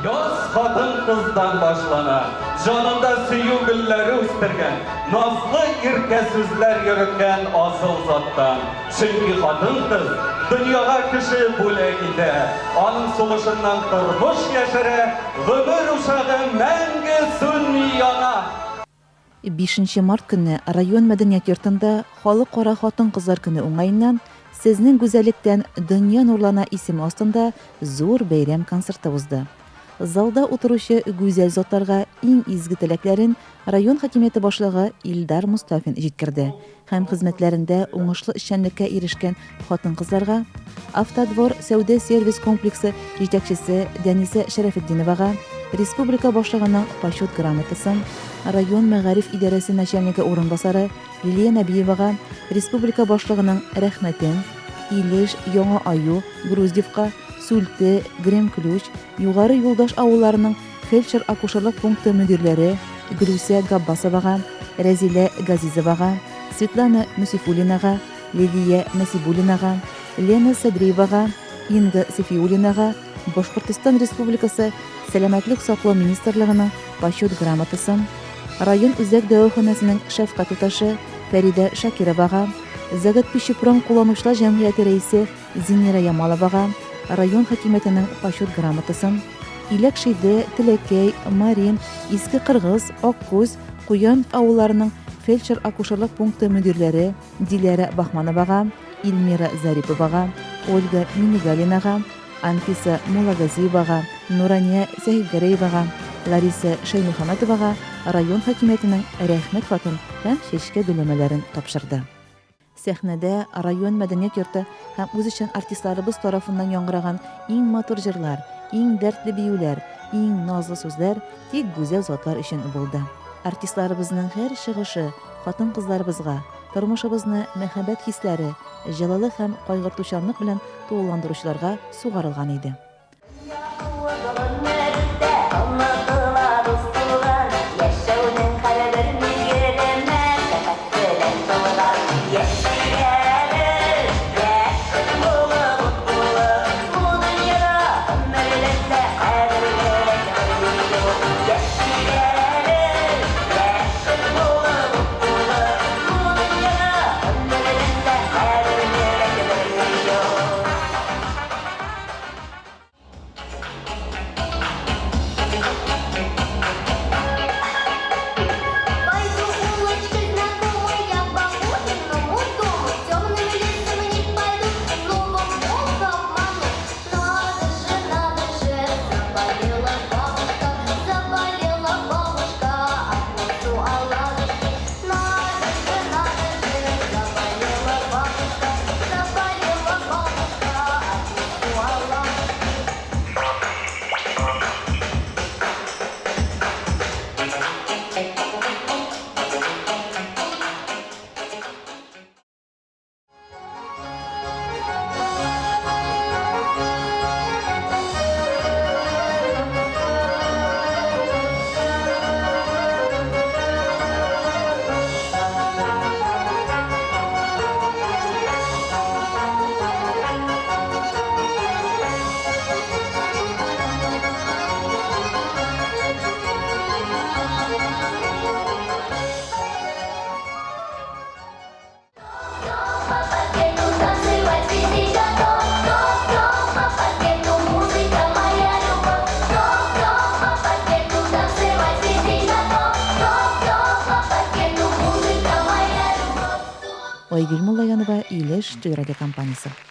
Yaz kadın kızdan başlana, canında süyü gülleri üstürgen, nazlı irke sözler yürütken asıl zattan. Çünkü kadın kız dünyaya kişi bulekide, anın soluşundan turmuş yaşarı, ömür uşağı мәңгі sünni yana. 5 март көне район мәдәният йортында Халыкара хатын-кызлар көне уңаеннан "Сезнең гүзәллектән дөнья нурлана" исеме астында зур бәйрәм концерты узды. Залда утыручы гүзәл затларга иң изге теләкләрен район хакимияте башлыгы Илдар Мустафин җиткерде һәм хезмәтләрендә уңышлы эшчәнлеккә ирешкән хатын-кызларга Автодвор сәүдә сервис комплексы җитәкчесе Дәниса Шәрәфетдиновага республика башлыгының почет грамотасын, район мәгариф идарәсе начальнигы урынбасары Лилия Нәбиевага республика башлыгының рәхмәтен, Илеш, Яңа Аю, Груздевка, Сүлте, Грем-Ключ, Югары Юлдаш авылларының фельдшер-акушерлык пункты мөдирләре Гүлүсә Габбасовага, Рәзилә Газизовага, Светлана Мусифулинага, Лилия Насибулинага, Лена Садриевага, Инга Сефиулинага, Башкортстан Республикасы Сәламәтлек саклау министрлыгының почет грамотасын, район үзәк дәваханәсенең шәфкать туташы Фәридә Шакировага, Загат Пищепром кулланучылар җәмгыяте рәисе Зинира Ямаловага, район хакимиятенең почет грамотасын, Иләкшәйдә, Теләкәй, Марин, Иске Кыргыз, Аккүз, Куян авылларының фельдшер-акушерлык пункты мөдирләре Диләрә Бахмановага, Илмира Зариповага, Ольга Минигалинага, Анфиса Мулагазиевага, Нурания Сәхибгәрәевага, Лариса Шәймөхәмәтовага район хакимиятенең рәхмәт хатын һәм чәчкә бүләмәләрен тапшырды. Сәхнәдә район мәдәният йорты һәм үзешчән артистларыбыз тарафыннан яңгыраган иң матур җырлар, иң дәртле биюләр, иң назлы сүзләр тик гүзәл затлар өчен булды. Артистларыбызның һәр чыгышы хатын-кызларыбызга тормышыбызны мәхәббәт хисләре, җылылык һәм кайгыртучанлык белән тулыландыручыларга сугарылган иде. Айгөл Муллаянова, Илеш телерадиокомпаниясе.